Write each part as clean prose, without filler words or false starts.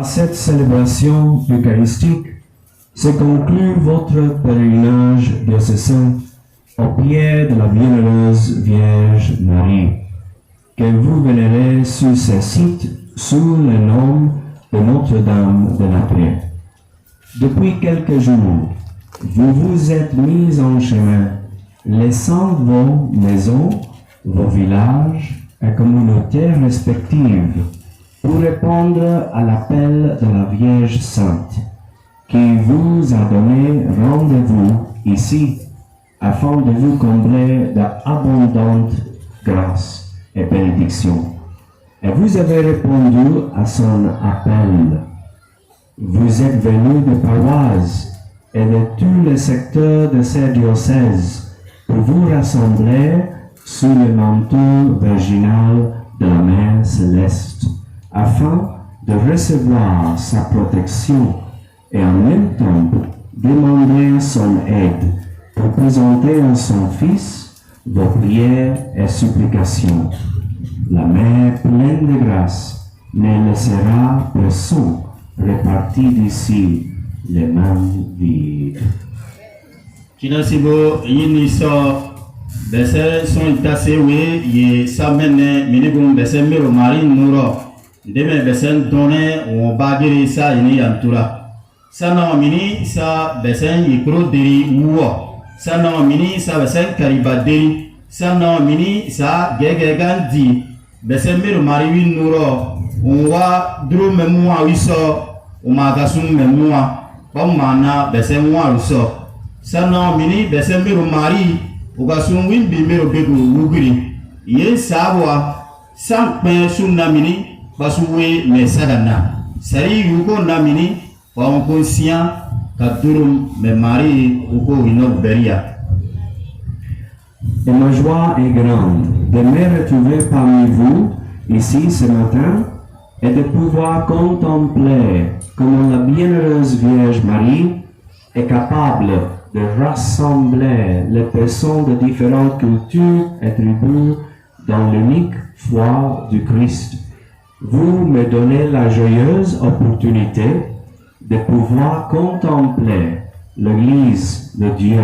Cette célébration eucharistique se conclut votre pèlerinage diocésain au pied de la bienheureuse Vierge Marie, que vous vénérez sur ce site sous le nom de Notre-Dame de la Paix. Depuis quelques jours, vous vous êtes mis en chemin, laissant vos maisons, vos villages et communautés respectives pour répondre à l'appel de la Vierge Sainte, qui vous a donné rendez-vous ici, afin de vous combler d'abondantes grâces et bénédictions. Et vous avez répondu à son appel. Vous êtes venus de paroisses et de tous les secteurs de ces diocèses pour vous rassembler sous le manteau virginal de la Mère Céleste, afin de recevoir sa protection et en même temps demander son aide pour présenter à son Fils vos prières et supplications. La Mère pleine de grâce ne laissera personne repartir d'ici les mains vides. Kinasibo yiniso bese son itasewe ye samene minigum bese miro mari nuro deme bese donne o bagiri sa yini yantura sana mini sa bese yikro diri uwo sana mini sa bese karibadiri sana mini sa gegegandi bese miro mari win nuro wa dro memwa wiso o magasum memwa pamana bese mwa wiso sana mini bese miro mari ugasum win bi miro begu wugiri yen sabwa sankpe sunna mini basuwe mesadana sari yuko na mini wa conscient kadurum me mari uko wino beria. Et ma joie est grande de me retrouver parmi vous ici ce matin et de pouvoir contempler comment la bienheureuse Vierge Marie est capable de rassembler les personnes de différentes cultures et tribus dans l'unique foi du Christ. Vous me donnez la joyeuse opportunité de pouvoir contempler l'Église de Dieu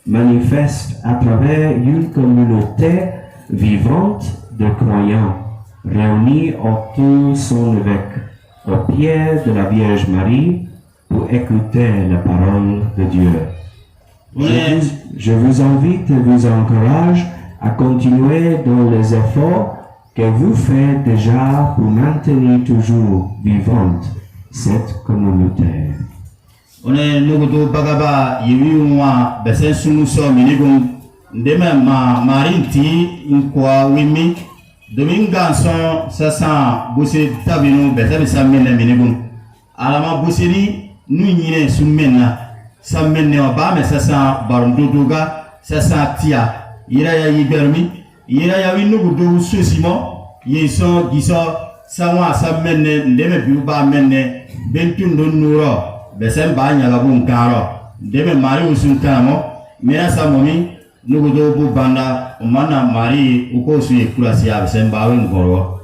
manifeste à travers une communauté vivante de croyants réunis autour de son évêque, au pied de la Vierge Marie, pour écouter la parole de Dieu. Je vous invite et vous encourage à continuer dans les efforts que vous faites déjà pour maintenir toujours vivante cette communauté. On est nous bagaba yiwa besen sunu so minigum ndeme marinti nkwa wimi dominga son sasa busi tabinu besen samene minigum alama busini nu nyine sumena samene ba me sasa barunduga sasa tia ira ya yibermi ira ya winu do susimo yeso giso sawa samene ndeme biuba menne bentundo nuro besen ba nya labun karo deme mari usun kamo mera samomi nugo bu banda mana mari uko su kurasi besen ba wen goro.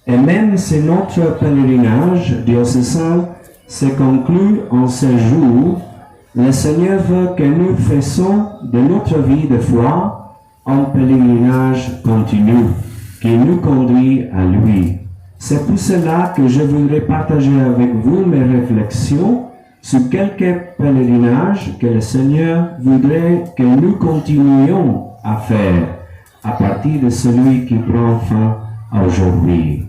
Et même si notre pèlerinage diocésain se conclut en ce jour, le Seigneur veut que nous fassions de notre vie de foi un pèlerinage continu qui nous conduit à lui. C'est pour cela que je voudrais partager avec vous mes réflexions sur quelques pèlerinages que le Seigneur voudrait que nous continuions à faire à partir de celui qui prend fin aujourd'hui.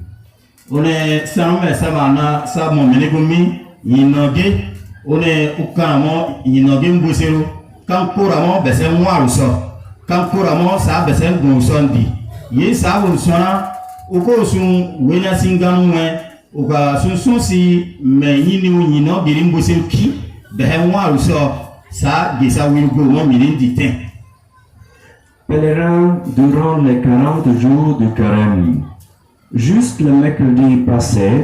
On est samé samana samo menegumi yinoge on est ukamo yinoge mbusero kankuramo besen waruso kankuramo sa besen gonsondi yi sa wonsona uko sun wenya singanwe uka sun si me yini nyino birimbo selki behenwa ruso sa gesa wilgo mo milindi ten. Pèlerins durant les 40 jours du carême, juste le mercredi passé,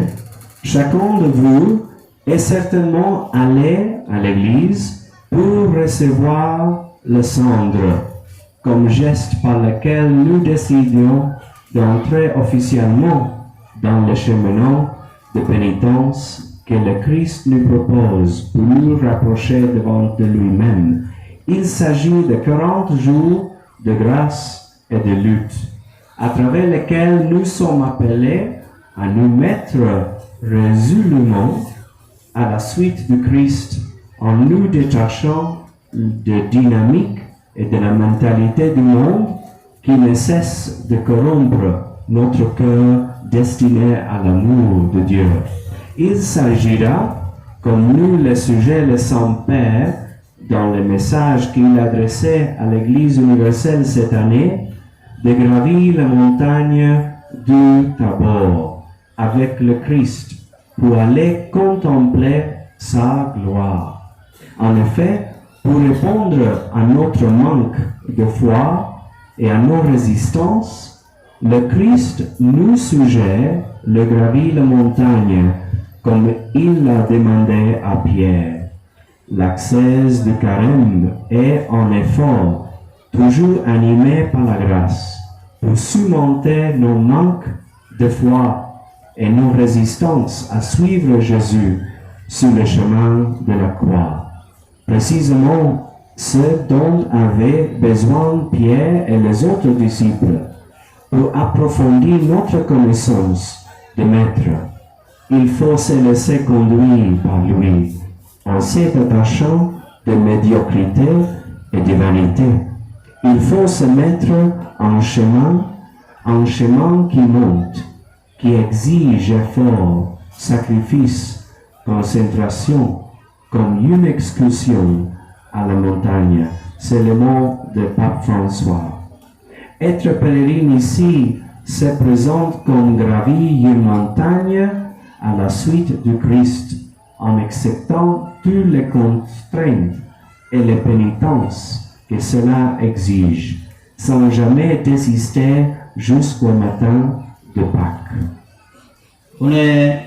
chacun de vous est certainement allé à l'église pour recevoir le cendre, comme geste par lequel nous décidions d'entrer officiellement dans le chemin de pénitence que le Christ nous propose pour nous rapprocher devant de lui-même. Il s'agit de 40 jours de grâce et de lutte, à travers lesquels nous sommes appelés à nous mettre résolument à la suite du Christ en nous détachant de dynamique et de la mentalité du monde qui ne cesse de corrompre notre cœur destiné à l'amour de Dieu. Il s'agira, comme nous le sujet le Saint-Père dans le message qu'il adressait à l'Église universelle cette année, de gravir la montagne du Tabor avec le Christ pour aller contempler sa gloire. En effet, pour répondre à notre manque de foi et à nos résistances, le Christ nous suggère de gravir la montagne comme il l'a demandé à Pierre. L'accès du carême est en effort, toujours animé par la grâce, pour surmonter nos manques de foi et nos résistances à suivre Jésus sur le chemin de la croix. Précisément ce dont avaient besoin Pierre et les autres disciples pour approfondir notre connaissance de Maître. Il faut se laisser conduire par lui en s'attachant de médiocrité et de vanité. Il faut se mettre en chemin qui monte, qui exige effort, sacrifice, concentration, comme une excursion à la montagne. C'est le mot de Pape François. Être pèlerin ici se présente comme gravir une montagne à la suite du Christ, en acceptant toutes les contraintes et les pénitences que cela exige, sans jamais désister jusqu'au matin de Pâques. On est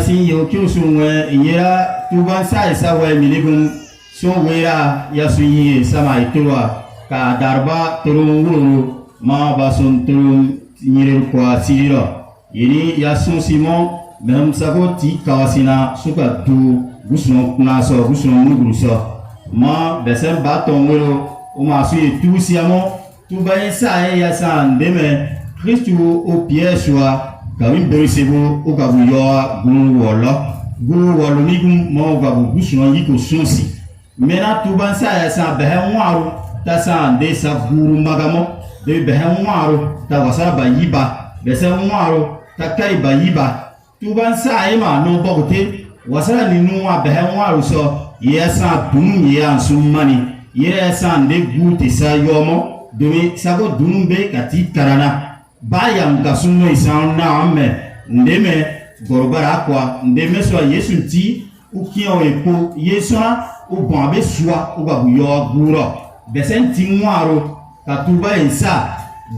si yoku sunwe yera tuban sa isawe miligum sunwera yasuyi sama itwa ka darba turunguru ma basun turum nyire kwa siriro yini yasun simon même sako ti kawasina suka du gusno naso gusno mugruso ma besen baton wero o ma suyi tusiamo tuban sa yasa ndeme Christu au piège soit kawin berisebo o gabu yo gunu wolo ni gum mo gabu gusno yiko sonsi mena tuban sa yasa behe waru ta sa de sa guru magamo de behe waru ta wasa ba yiba bese waru ta kai ba yiba tuban sa ima no bogote wasa ni nuwa behe waru so yesa dunu ya sumani yesa de gute sa yomo de sago dunu be kati karana bayam gasuno isan na ame ndeme gorobara kwa ndeme so yesu ti ukion epo yesu o bon abe soa o babu yo guro besen ti nwaro katuba insa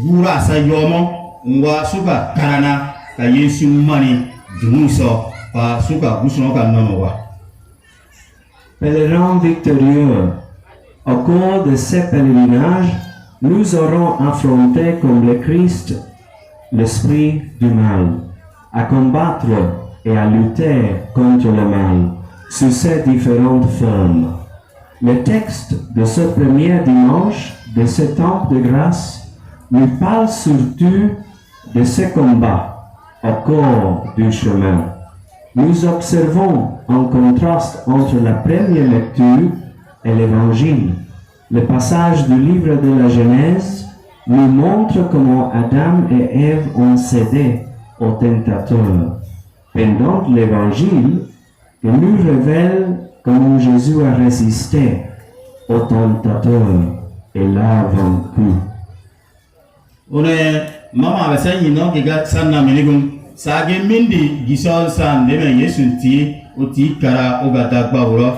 gura sa yomo ngwa suka karana ka yesu mani dumuso pa suka gusuno ka nono wa. Pèlerins victorieux, au cours de ce pèlerinage, nous aurons affronté comme le Christ l'esprit du mal, à combattre et à lutter contre le mal sous ses différentes formes. Le texte de ce premier dimanche de ce temps de grâce nous parle surtout de ce combat au cours du chemin. Nous observons un contraste entre la première lecture et l'évangile. Le passage du livre de la Genèse nous montre comment Adam et Ève ont cédé au tentateur. Pendant l'évangile, il nous révèle comment Jésus a résisté au tentateur et l'a vaincu. On est maman avec ça, il n'a que sanna meligum. Ça a mindi gisol san deme Yesu ti oti kara ogata gbawro.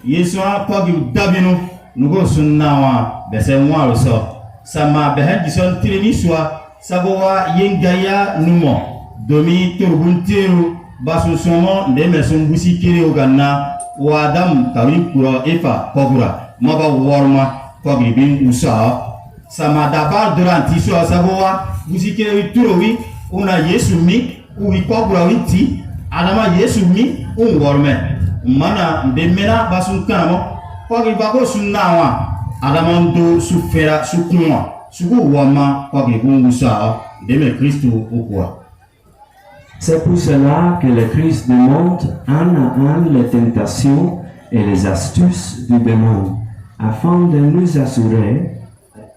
Yesu a kogi dabinu nugo sunnawa bese mwa so. Sama behe gisol tireni swa sagowa yengaya numo domi turbuntiru basu somo ndeme sumbusi kiri ogana wa Adam kawin kuro efa kogura maba worma kogi bin usa sama dabar duranti swa sagowa busi kiri turowi una Yesu mi uwi kogura winti adama yesu mi ungorme mana ndemena basun kanamo kwagi bago sunnawa adama ndo sufera sukunwa sugu wama kwagi bungusa deme Christ okwa. C'est pour cela que le Christ démontre un à un les tentations et les astuces du démon, afin de nous assurer,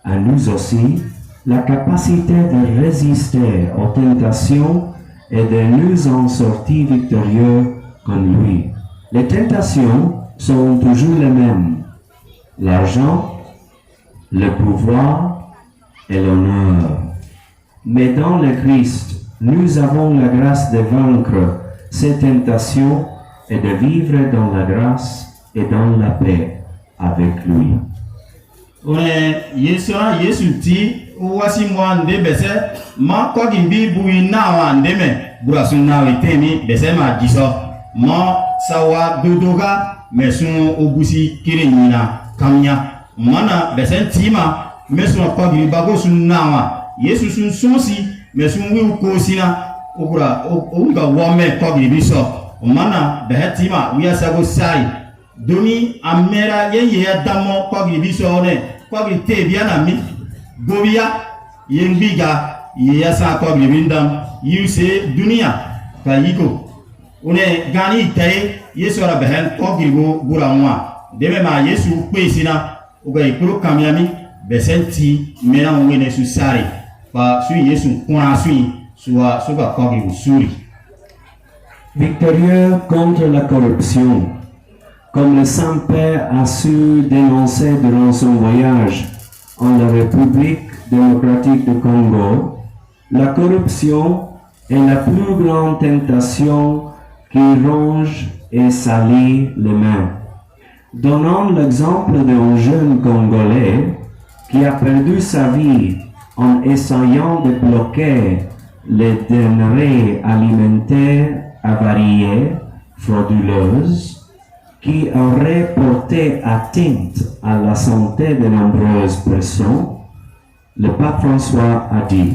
à nous aussi, la capacité de résister aux tentations et de nous en sortir victorieux comme lui. Les tentations sont toujours les mêmes: l'argent, le pouvoir et l'honneur. Mais dans le Christ, nous avons la grâce de vaincre ces tentations et de vivre dans la grâce et dans la paix avec lui. Yesu ti wasi mwande bese ma kwa gimbi bui nawa ndeme burasu nawe temi bese ma jiso ma sawa dodoga mesun ogusi kire nyina kamnya mana bese tima mesun kwa gimbi bago sun nawa Yesu sun sonsi mesun wi ko sina ogura onga wome kwa gimbi so mana behetima wiya sago sai domi amera ye damo kwa gimbi so ne kwa gimbi te biana mi Gobia yenbiga yasa ko bindam yuse dunia kayiko une gani tay yesu ra behen ko gigo buranwa debe ma yesu kwesina uga ikuru kamyami besenti mena ngene su sari pa su yesu kuna suwa suga ko gigo suri. Victorieux contre la corruption, comme le Saint-Père a su dénoncer durant son voyage en la République démocratique du Congo, la corruption est la plus grande tentation qui ronge et salit les mains. Donnant l'exemple d'un jeune Congolais qui a perdu sa vie en essayant de bloquer les denrées alimentaires avariées, frauduleuses, qui aurait porté atteinte à la santé de nombreuses personnes, le pape François a dit: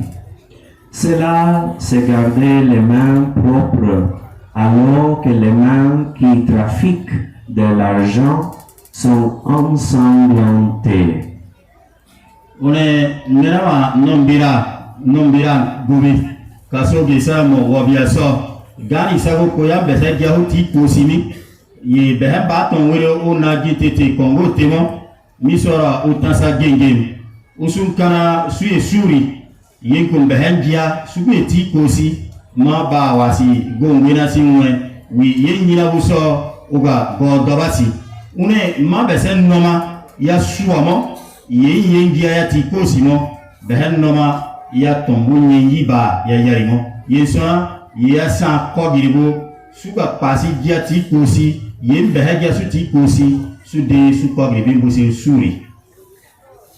cela, c'est garder les mains propres, alors que les mains qui trafiquent de l'argent sont ensanglantées. On est nombira gobi kaso gisa mo wabiaso gani sago koya bese jahuti kosimi ye behe baton wele o na gitete Congo temo misora utansa gengem usun kana suye suri yenkum behe dia subeti kosi ma ba wasi gongena sinwe wi yenyina buso oga godobasi une ma bese noma ya suamo yengia ya ti kosi mo behe noma ya tombu yiba ya yarimo yesa ya sa kogiribo suka pasi dia ti kosi et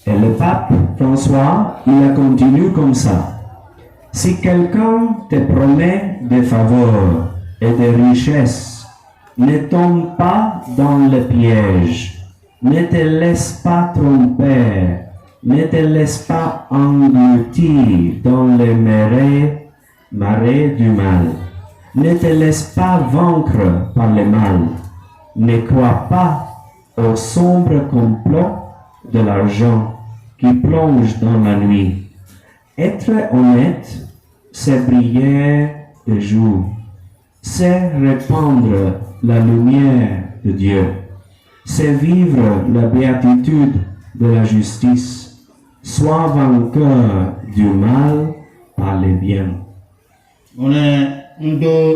le pape François, il a continué comme ça: si quelqu'un te promet des faveurs et des richesses, ne tombe pas dans le piège, ne te laisse pas tromper, ne te laisse pas engloutir dans les marées du mal, ne te laisse pas vaincre par le mal. Ne crois pas au sombre complot de l'argent qui plonge dans la nuit. Être honnête, c'est briller de jour, c'est répandre la lumière de Dieu, c'est vivre la béatitude de la justice. Sois vainqueur du mal par le bien. On est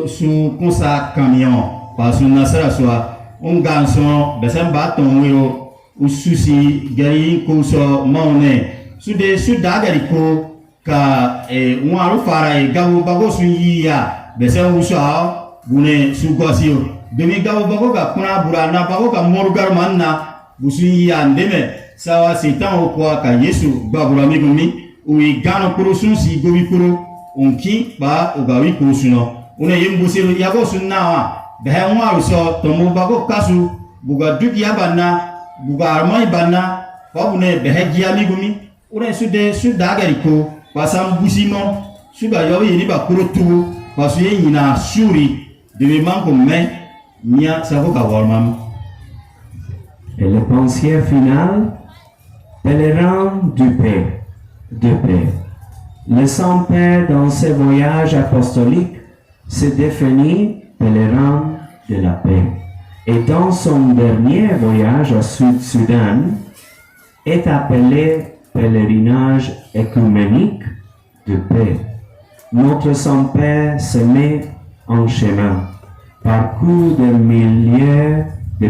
sous consa camion, parce que nasara soit un garçon, besen baton wero, ou souci, gari koso maune, sous dagariko, ka un fara et gabu bago suya, besen usa, bune sugosio, demi gabu bago ka kuna burana bago ka morugar manna, busuya ndeme, sawa setan au kwa ka yesu, babura migumi, ou gano kurusun si gobi kuru, unki ba ugawi kurusuno, une yimbusiru yago sunnawa. Behe mwa so tomo bago kasu buga dugia bana buga armai bana wabune behe giami gumi une sudagariko pasam busimo suga yoyi ni bakuro tu pasu yina suri Et le pensier final, pèlerin de paix. Le Saint-Père, dans ses voyages apostoliques, se définit pèlerin de la paix. Et dans son dernier voyage au Sud-Soudan, est appelé pèlerinage écuménique de paix. Notre Saint-Père se met en chemin, parcourt des milliers de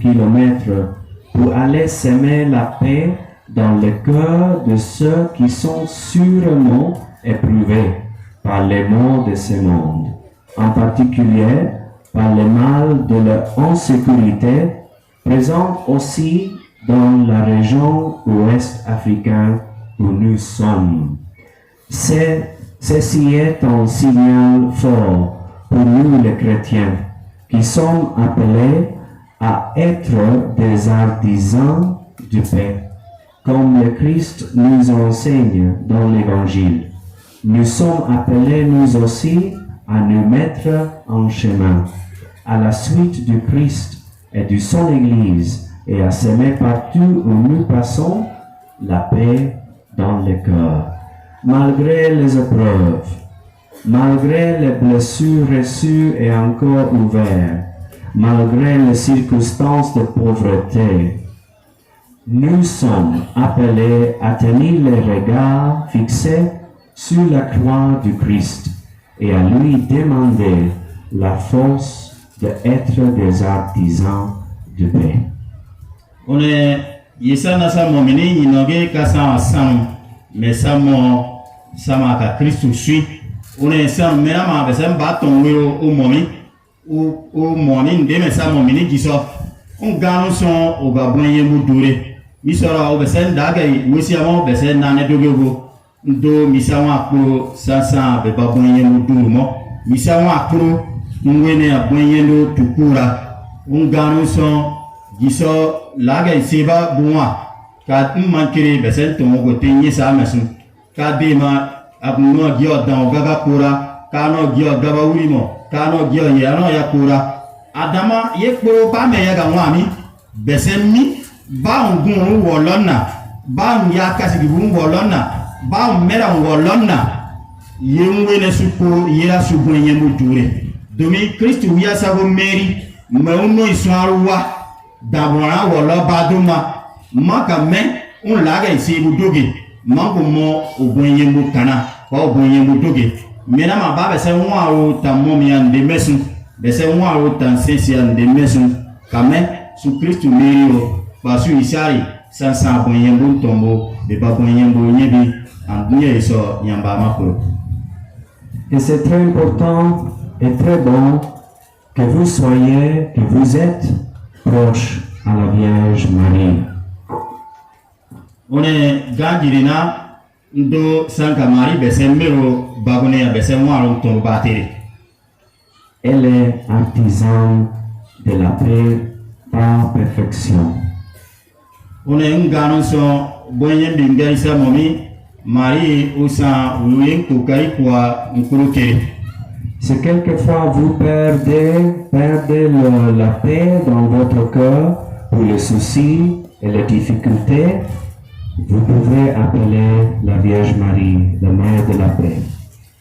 kilomètres pour aller semer la paix dans le cœur de ceux qui sont sûrement éprouvés par les maux de ce monde, en particulier par le mal de l'insécurité présente aussi dans la région ouest africaine où nous sommes. Ceci est un signal fort pour nous les chrétiens, qui sommes appelés à être des artisans de paix, comme le Christ nous enseigne dans l'Évangile. Nous sommes appelés nous aussi à nous mettre en chemin, à la suite du Christ et de son Église, et à s'aimer partout où nous passons la paix dans le cœur. Malgré les épreuves, malgré les blessures reçues et encore ouvertes, malgré les circonstances de pauvreté, nous sommes appelés à tenir les regards fixés sur la croix du Christ et à lui demander la force d'être des artisans de paix. On est yesana sa momini inoge kasa sam mais sama ka Christ suit on est sam mena ma besem baton wiro o momi o moni ndeme sa momini giso on ganu son o gabonye mudure misora o besen dagay wisi amo besen nane dogego ndo misawa pro sasa be babonye muduru mo misawa pro ngwene abonye ndo tukura on ganu son giso laga isiba bunwa ka mankiri besen to go tenye sa mesu ka dema abno gyo dan gaga kura ka no gyo gaba urimo ka no gyo ya no ya kura adama ye kporo pa me ya ga nwami besen mi ba ngun wolona ba ya kasigi bun wolona ba mera wolona yengwe ne suko yera subunye mudure domi Christ wiya sabo Mary mauno iswaruwa dabora wolo baduma maka me on laga isi budoge mango mo obonye mutana ko obonye mudoge mena ma ba bese nwa o tamomi ande mesu bese nwa o tansesi ande mesu kame su Christ merio basu isari sansa obonye mutombo de ba obonye nyebi anduye iso nyamba makoro. Et c'est très important et très bon que vous êtes proche à la Vierge Marie. On est gagirina ndo sanka Marie besemero bagone ya besemwaro ton bateri. Elle est artisan de la paix par perfection. On est ngano so boyen binga isa momi Marie usa uyen kokari kwa nkuruke. Si quelquefois vous perdez la paix dans votre cœur pour les soucis et les difficultés, vous pouvez appeler la Vierge Marie, la Mère de la paix.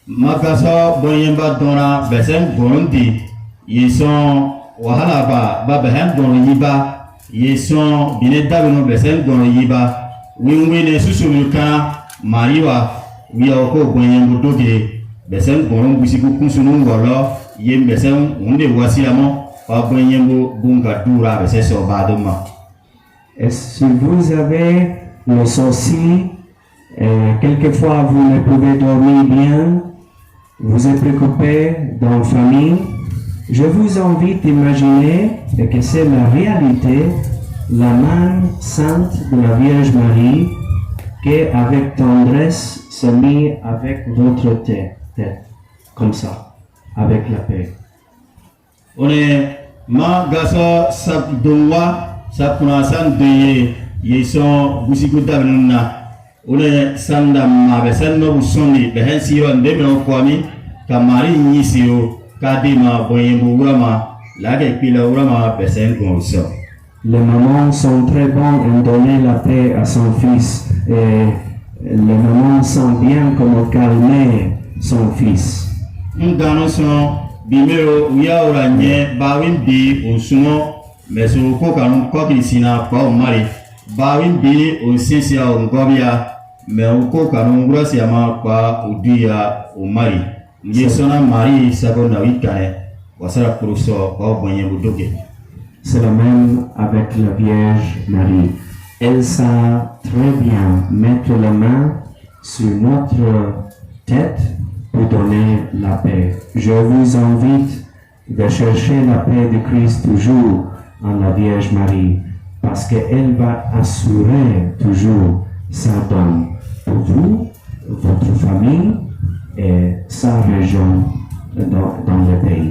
Makasa boyemba dona besen bondi yison wahala ba behen don yiba yison bineda no besen don yiba winwene susuluka Mariwa wiya ko boyembo doge besen boron busiku kunsunu wolo yem besen unde wasiamo pa boyembo bunga dura besen so baduma. Et si vous avez le souci, quelquefois vous ne pouvez dormir bien, vous êtes préoccupé dans la famille, je vous invite d'imaginer que c'est la réalité, la main sainte de la Vierge Marie qui avec tendresse se met avec votre tête, comme ça, avec la paix. On est ma gaso sab donwa sapuna san de yeson busiku dabnuna ole sanda ma be sanno busoni be hensiro ndeme kwami kamari nyisiro kadima boyembu urama lage pila urama besen gonso. Les mamans sont très bonnes en donner la paix à son fils et les mamans sont bien comme calmer son fils. Ngano son bimero uya oranye bawin bi osumo meso ko kanu ko kisina pa o mari bawin bi o sensia o ngobia me ko kanu ngurasi ama pa udia o mari yesona mari sabo na wikane wasara kuruso pa o bonye budoge. C'est la même avec la Vierge Marie. Elle sait très bien mettre la main sur notre tête pour donner la paix. Je vous invite de chercher la paix de Christ toujours en la Vierge Marie, parce qu'elle va assurer toujours sa donne pour vous, votre famille et sa région dans le pays.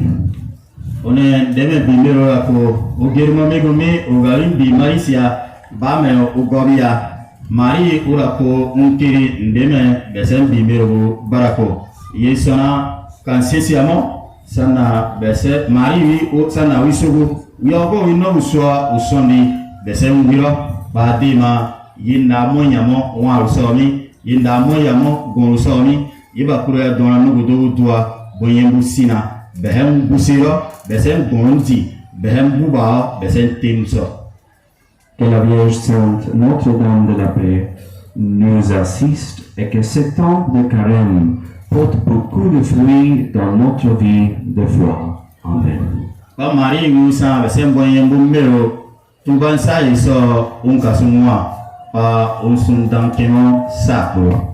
On est demain bimero la ko o germa megome o garin bi marisia ba me o gobia mari ura ko unkiri ndeme besen bimero barako yesona kan sesiamo sana bese mari wi o sana wisugo wi ogo wi no uswa usondi besen ngiro ba dima yinda monyamo wa usomi yinda moyamo go usomi yiba kure dona nugo doa boyembu sina behem busiro besen gonti behem buba besen timso. Que la Vierge Sainte, Notre-Dame de la Paix, nous assiste et que ce temps de carême porte beaucoup de fruits dans notre vie de foi. Amen. Ba Marie Musa besen boyembu mero tuban sa iso unkasumwa pa unsundan kemo sakro.